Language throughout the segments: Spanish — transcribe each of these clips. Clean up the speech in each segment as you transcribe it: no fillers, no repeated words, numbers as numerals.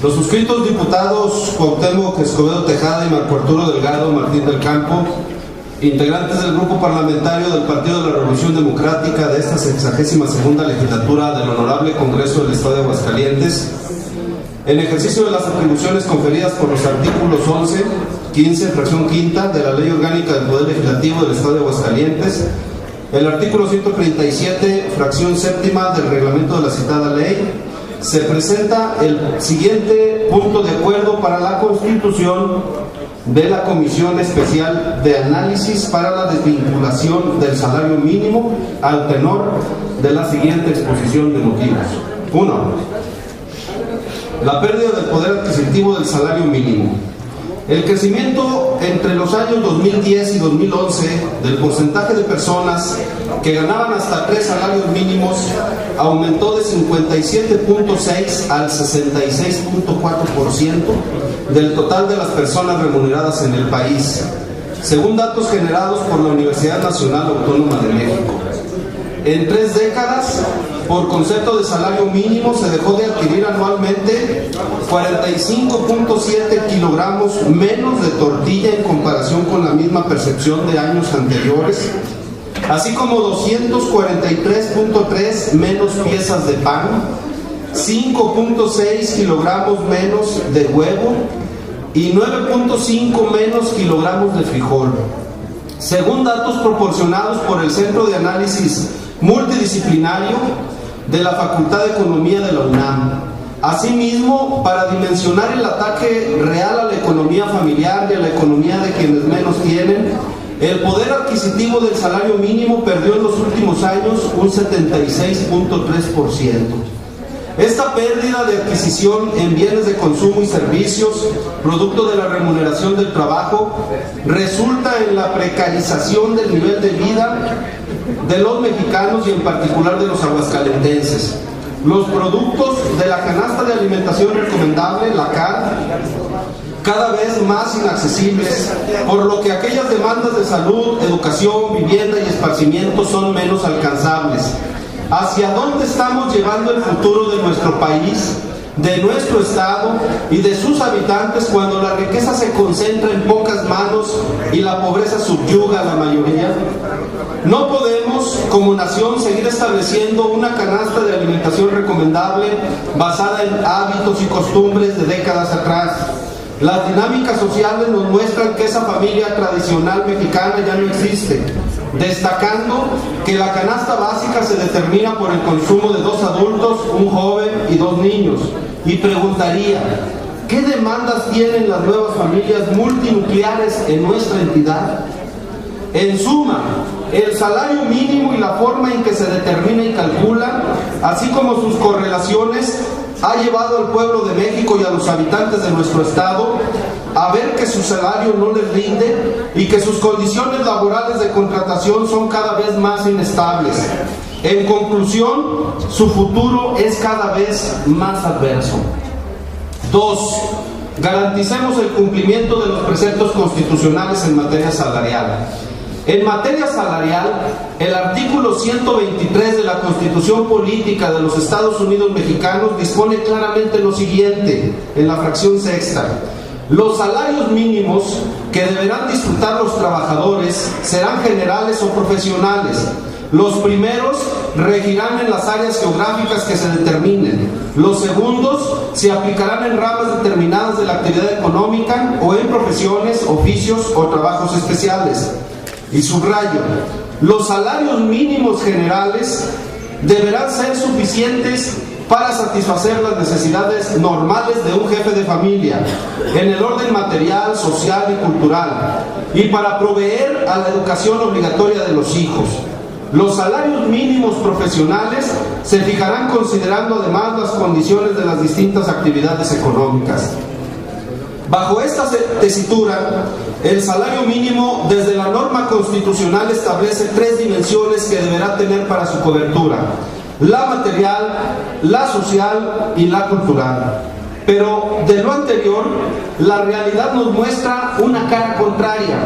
Los suscritos diputados Cuauhtémoc Escobedo Tejada y Marco Arturo Delgado Martín del Campo, integrantes del Grupo Parlamentario del Partido de la Revolución Democrática de esta 62ª legislatura del Honorable Congreso del Estado de Aguascalientes, en ejercicio de las atribuciones conferidas por los artículos 11, 15, fracción quinta de la Ley Orgánica del Poder Legislativo del Estado de Aguascalientes, el artículo 137, fracción séptima del reglamento de la citada ley, se presenta el siguiente punto de acuerdo para la constitución de la Comisión Especial de Análisis para la desvinculación del salario mínimo al tenor de la siguiente exposición de motivos. 1. La pérdida del poder adquisitivo del salario mínimo. El crecimiento entre los años 2010 y 2011 del porcentaje de personas que ganaban hasta 3 salarios mínimos aumentó de 57.6 al 66.4% del total de las personas remuneradas en el país, según datos generados por la Universidad Nacional Autónoma de México. En 3 décadas, por concepto de salario mínimo, se dejó de adquirir anualmente 45.7 kilogramos menos de tortilla en comparación con la misma percepción de años anteriores, así como 243.3 menos piezas de pan, 5.6 kilogramos menos de huevo y 9.5 menos kilogramos de frijol, según datos proporcionados por el Centro de Análisis Multidisciplinario de la Facultad de Economía de la UNAM. Asimismo, para dimensionar el ataque real a la economía familiar y a la economía de quienes menos tienen, el poder adquisitivo del salario mínimo perdió en los últimos años un 76.3%. Esta pérdida de adquisición en bienes de consumo y servicios, producto de la remuneración del trabajo, resulta en la precarización del nivel de vida de los mexicanos y en particular de los aguascalentenses. Los productos de la canasta de alimentación recomendable, la CAR, cada vez más inaccesibles, por lo que aquellas demandas de salud, educación, vivienda y esparcimiento son menos alcanzables. ¿Hacia dónde estamos llevando el futuro de nuestro país, de nuestro estado y de sus habitantes cuando la riqueza se concentra en pocas manos y la pobreza subyuga a la mayoría? No podemos, como nación, seguir estableciendo una canasta de alimentación recomendable basada en hábitos y costumbres de décadas atrás. Las dinámicas sociales nos muestran que esa familia tradicional mexicana ya no existe, destacando que la canasta básica se determina por el consumo de 2 adultos, un joven y 2 niños. Y preguntaría, ¿qué demandas tienen las nuevas familias multinucleares en nuestra entidad? En suma, el salario mínimo y la forma en que se determina y calcula, así como sus correlaciones, ha llevado al pueblo de México y a los habitantes de nuestro estado a ver que su salario no les rinde y que sus condiciones laborales de contratación son cada vez más inestables. En conclusión, su futuro es cada vez más adverso. 2. Garanticemos el cumplimiento de los preceptos constitucionales en materia salarial. En materia salarial, el artículo 123 de la Constitución Política de los Estados Unidos Mexicanos dispone claramente lo siguiente, en la fracción sexta: los salarios mínimos que deberán disfrutar los trabajadores serán generales o profesionales. Los primeros regirán en las áreas geográficas que se determinen. Los segundos se aplicarán en ramas determinadas de la actividad económica o en profesiones, oficios o trabajos especiales. Y subrayo, los salarios mínimos generales deberán ser suficientes para satisfacer las necesidades normales de un jefe de familia en el orden material, social y cultural, y para proveer a la educación obligatoria de los hijos. Los salarios mínimos profesionales se fijarán considerando además las condiciones de las distintas actividades económicas. Bajo esta tesitura, el salario mínimo desde la norma constitucional establece 3 dimensiones que deberá tener para su cobertura: la material, la social y la cultural. Pero de lo anterior, la realidad nos muestra una cara contraria,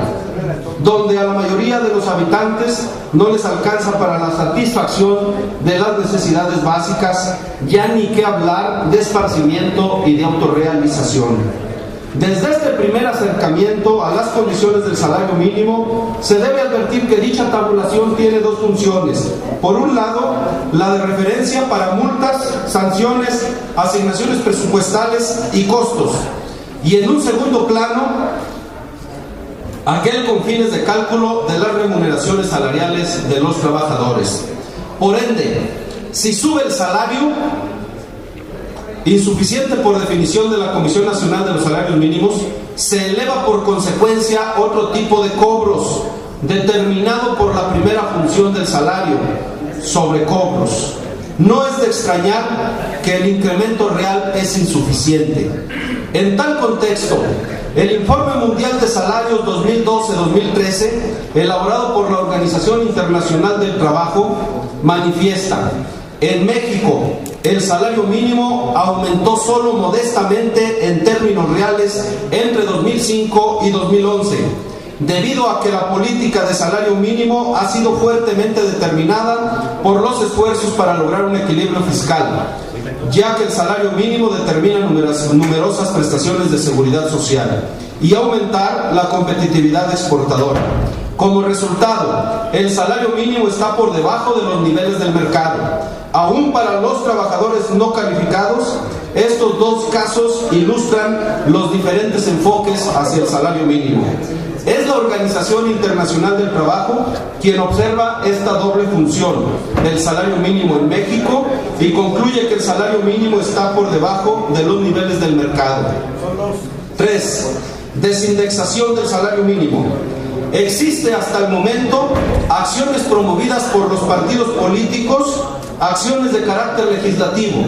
donde a la mayoría de los habitantes no les alcanza para la satisfacción de las necesidades básicas, ya ni qué hablar de esparcimiento y de autorrealización. Desde este primer acercamiento a las condiciones del salario mínimo, se debe advertir que dicha tabulación tiene dos funciones. Por un lado, la de referencia para multas, sanciones, asignaciones presupuestales y costos. Y en un segundo plano, aquel con fines de cálculo de las remuneraciones salariales de los trabajadores. Por ende, si sube el salario, insuficiente por definición de la Comisión Nacional de los Salarios Mínimos, se eleva por consecuencia otro tipo de cobros, determinado por la primera función del salario, sobrecobros. No es de extrañar que el incremento real es insuficiente. En tal contexto, el Informe Mundial de Salarios 2012-2013, elaborado por la Organización Internacional del Trabajo, manifiesta: en México, el salario mínimo aumentó solo modestamente en términos reales entre 2005 y 2011, debido a que la política de salario mínimo ha sido fuertemente determinada por los esfuerzos para lograr un equilibrio fiscal, ya que el salario mínimo determina numerosas prestaciones de seguridad social y aumentar la competitividad exportadora. Como resultado, el salario mínimo está por debajo de los niveles del mercado. Aún para los trabajadores no calificados, estos dos casos ilustran los diferentes enfoques hacia el salario mínimo. Es la Organización Internacional del Trabajo quien observa esta doble función del salario mínimo en México y concluye que el salario mínimo está por debajo de los niveles del mercado. 3. Desindexación del salario mínimo. Existe hasta el momento acciones promovidas por los partidos políticos, acciones de carácter legislativo,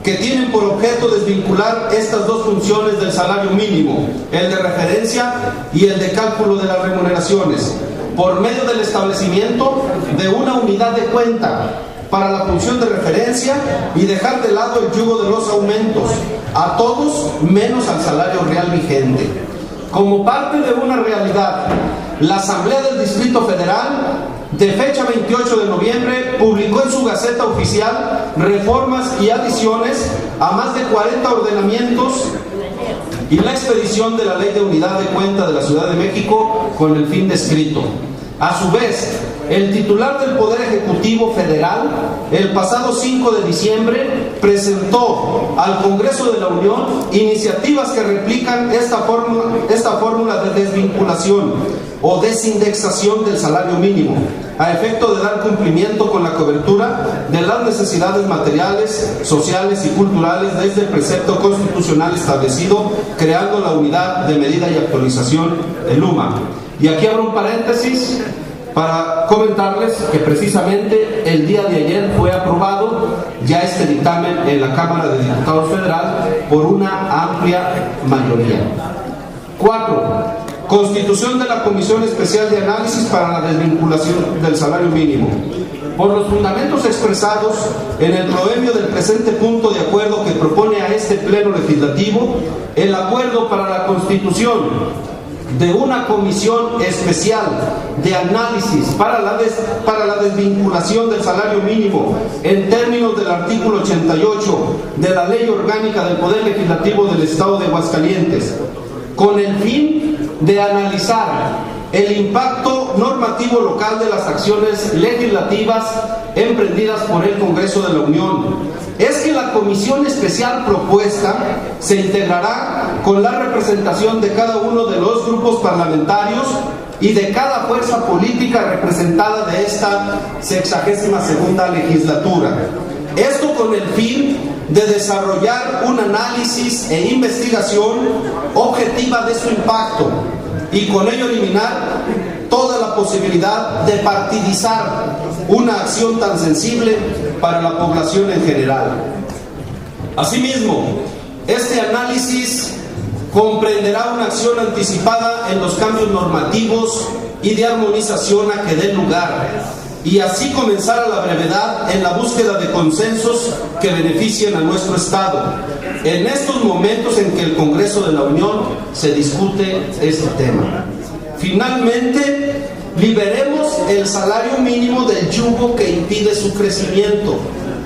que tienen por objeto desvincular estas dos funciones del salario mínimo, el de referencia y el de cálculo de las remuneraciones, por medio del establecimiento de una unidad de cuenta para la función de referencia y dejar de lado el yugo de los aumentos, a todos menos al salario real vigente. Como parte de una realidad, la Asamblea del Distrito Federal, de fecha 28 de noviembre, publicó en su Gaceta Oficial reformas y adiciones a más de 40 ordenamientos y la expedición de la Ley de Unidad de Cuenta de la Ciudad de México con el fin descrito. A su vez, el titular del Poder Ejecutivo Federal, el pasado 5 de diciembre, presentó al Congreso de la Unión iniciativas que replican esta fórmula de desvinculación o desindexación del salario mínimo, a efecto de dar cumplimiento con la cobertura de las necesidades materiales, sociales y culturales desde el precepto constitucional establecido, creando la unidad de medida y actualización, el UMA. Y aquí abro un paréntesis para comentarles que precisamente el día de ayer fue aprobado ya este dictamen en la Cámara de Diputados Federal por una amplia mayoría. 4. Constitución de la Comisión Especial de Análisis para la Desvinculación del Salario Mínimo. Por los fundamentos expresados en el proemio del presente punto de acuerdo que propone a este Pleno Legislativo, el acuerdo para la constitución de una comisión especial de análisis para la desvinculación del salario mínimo en términos del artículo 88 de la Ley Orgánica del Poder Legislativo del Estado de Aguascalientes, con el fin de analizar el impacto normativo local de las acciones legislativas emprendidas por el Congreso de la Unión. Es que la comisión especial propuesta se integrará con la representación de cada uno de los grupos parlamentarios y de cada fuerza política representada de esta 62ª legislatura. Esto con el fin de desarrollar un análisis e investigación objetiva de su impacto y con ello eliminar toda la posibilidad de partidizar una acción tan sensible para la población en general. Asimismo, este análisis comprenderá una acción anticipada en los cambios normativos y de armonización a que den lugar, y así comenzar a la brevedad en la búsqueda de consensos que beneficien a nuestro Estado, en estos momentos en que el Congreso de la Unión se discute este tema. Finalmente, liberemos el salario mínimo del yugo que impide su crecimiento.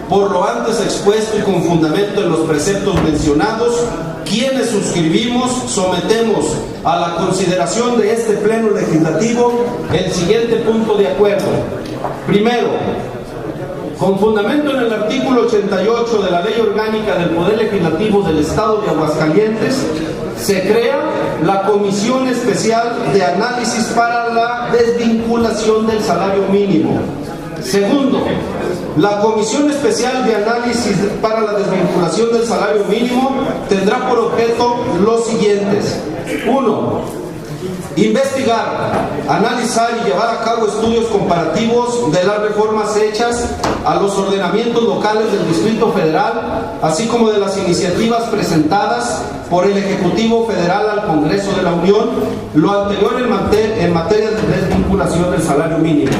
Por lo antes expuesto y con fundamento en los preceptos mencionados, quienes suscribimos, sometemos a la consideración de este Pleno Legislativo el siguiente punto de acuerdo. Primero, con fundamento en el artículo 88 de la Ley Orgánica del Poder Legislativo del Estado de Aguascalientes, se crea la Comisión Especial de Análisis para la Desvinculación del Salario Mínimo. Segundo, la Comisión Especial de Análisis para la Desvinculación del Salario Mínimo tendrá por objeto los siguientes. 1. Investigar, analizar y llevar a cabo estudios comparativos de las reformas hechas a los ordenamientos locales del Distrito Federal, así como de las iniciativas presentadas por el Ejecutivo Federal al Congreso de la Unión, lo anterior en materia de desvinculación del salario mínimo.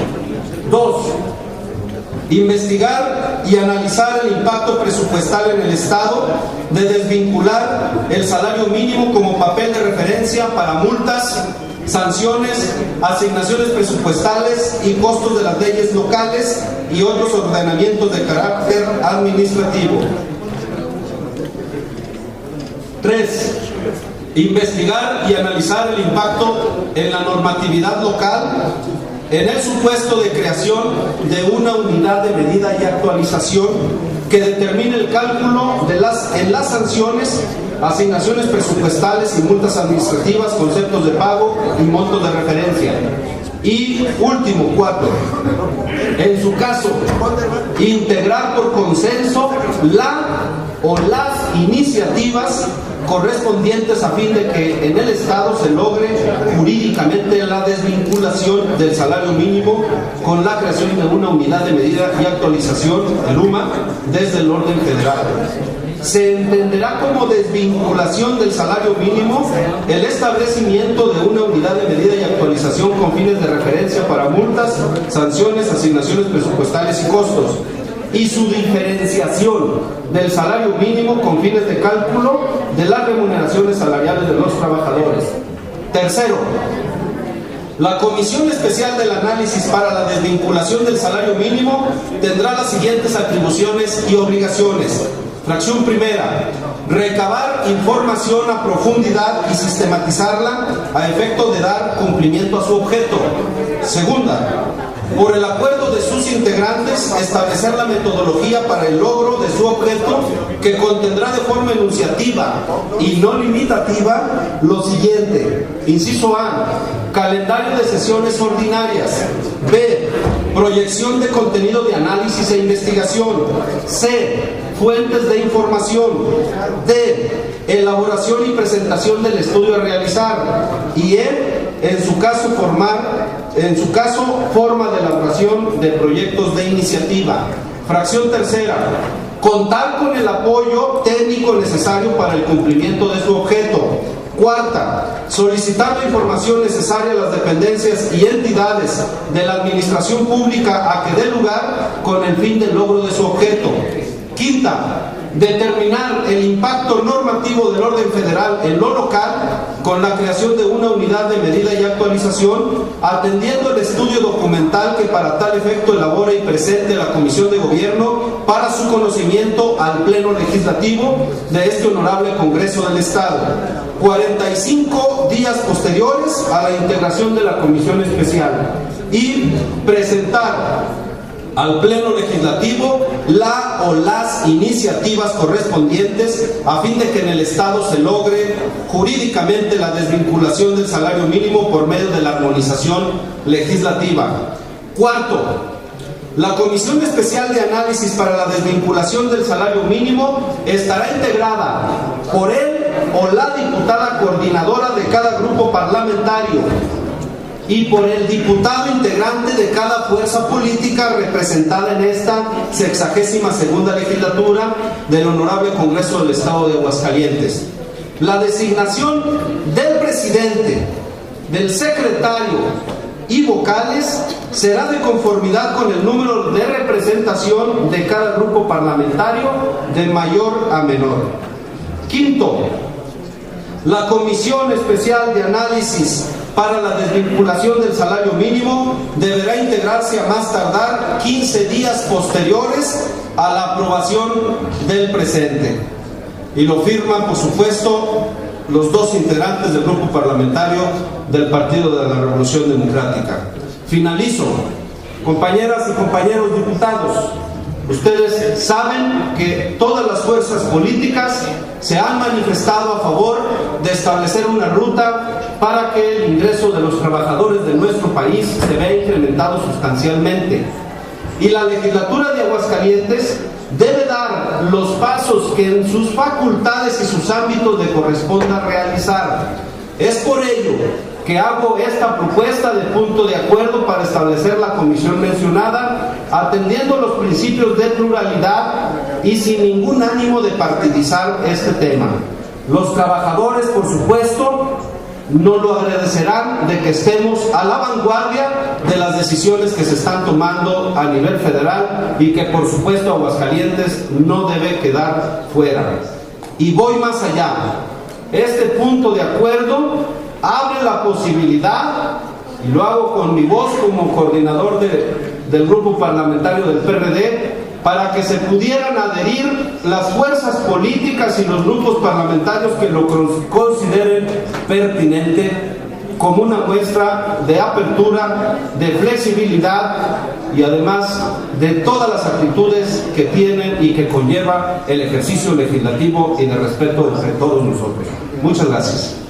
2. Investigar y analizar el impacto presupuestal en el Estado de desvincular el salario mínimo como papel de referencia para multas, sanciones, asignaciones presupuestales y costos de las leyes locales y otros ordenamientos de carácter administrativo. 3. Investigar y analizar el impacto en la normatividad local en el supuesto de creación de una unidad de medida y actualización que determine el cálculo en las sanciones, asignaciones presupuestales y multas administrativas, conceptos de pago y montos de referencia. Y último, 4. En su caso, integrar por consenso la o las iniciativas correspondientes a fin de que en el Estado se logre jurídicamente la desvinculación del salario mínimo con la creación de una unidad de medida y actualización, el UMA, desde el orden federal. Se entenderá como desvinculación del salario mínimo el establecimiento de una unidad de medida y actualización con fines de referencia para multas, sanciones, asignaciones presupuestales y costos, y su diferenciación del salario mínimo con fines de cálculo de las remuneraciones salariales de los trabajadores. Tercero, la Comisión Especial del Análisis para la Desvinculación del Salario Mínimo tendrá las siguientes atribuciones y obligaciones. Fracción primera, recabar información a profundidad y sistematizarla a efecto de dar cumplimiento a su objeto. Segunda, por el acuerdo de sus integrantes, establecer la metodología para el logro de su objeto, que contendrá de forma enunciativa y no limitativa lo siguiente. Inciso A, calendario de sesiones ordinarias. B, proyección de contenido de análisis e investigación. C, fuentes de información. D, elaboración y presentación del estudio a realizar. Y E, en su caso, forma de elaboración de proyectos de iniciativa. Fracción tercera, contar con el apoyo técnico necesario para el cumplimiento de su objeto. Cuarta, solicitar la información necesaria a las dependencias y entidades de la administración pública a que dé lugar con el fin del logro de su objeto. Quinta, determinar el impacto normativo del orden federal en lo local con la creación de una unidad de medida y actualización, atendiendo el estudio documental que para tal efecto elabora y presente la Comisión de Gobierno para su conocimiento al Pleno Legislativo de este honorable Congreso del Estado. 45 días posteriores a la integración de la Comisión Especial y presentar al Pleno Legislativo la o las iniciativas correspondientes a fin de que en el Estado se logre jurídicamente la desvinculación del salario mínimo por medio de la armonización legislativa. Cuarto, la Comisión Especial de Análisis para la Desvinculación del Salario Mínimo estará integrada por él o la diputada coordinadora de cada grupo parlamentario y por el diputado integrante de cada fuerza política representada en esta 62ª legislatura del Honorable Congreso del Estado de Aguascalientes. La designación del presidente, del secretario y vocales será de conformidad con el número de representación de cada grupo parlamentario de mayor a menor. Quinto, la Comisión Especial de Análisis para la desvinculación del salario mínimo deberá integrarse a más tardar 15 días posteriores a la aprobación del presente. Y lo firman, por supuesto, los dos integrantes del grupo parlamentario del Partido de la Revolución Democrática. Finalizo. Compañeras y compañeros diputados, ustedes saben que todas las fuerzas políticas se han manifestado a favor de establecer una ruta para que el ingreso de los trabajadores de nuestro país se vea incrementado sustancialmente. Y la legislatura de Aguascalientes debe dar los pasos que en sus facultades y sus ámbitos le corresponda realizar. Es por ello que hago esta propuesta de punto de acuerdo para establecer la comisión mencionada, atendiendo los principios de pluralidad y sin ningún ánimo de partidizar este tema. Los trabajadores, por supuesto, nos lo agradecerán de que estemos a la vanguardia de las decisiones que se están tomando a nivel federal y que, por supuesto, Aguascalientes no debe quedar fuera. Y voy más allá. Este punto de acuerdo abre la posibilidad, y lo hago con mi voz como coordinador del grupo parlamentario del PRD, para que se pudieran adherir las fuerzas políticas y los grupos parlamentarios que lo consideren pertinente, como una muestra de apertura, de flexibilidad y además de todas las actitudes que tienen y que conlleva el ejercicio legislativo y de respeto entre todos nosotros. Muchas gracias.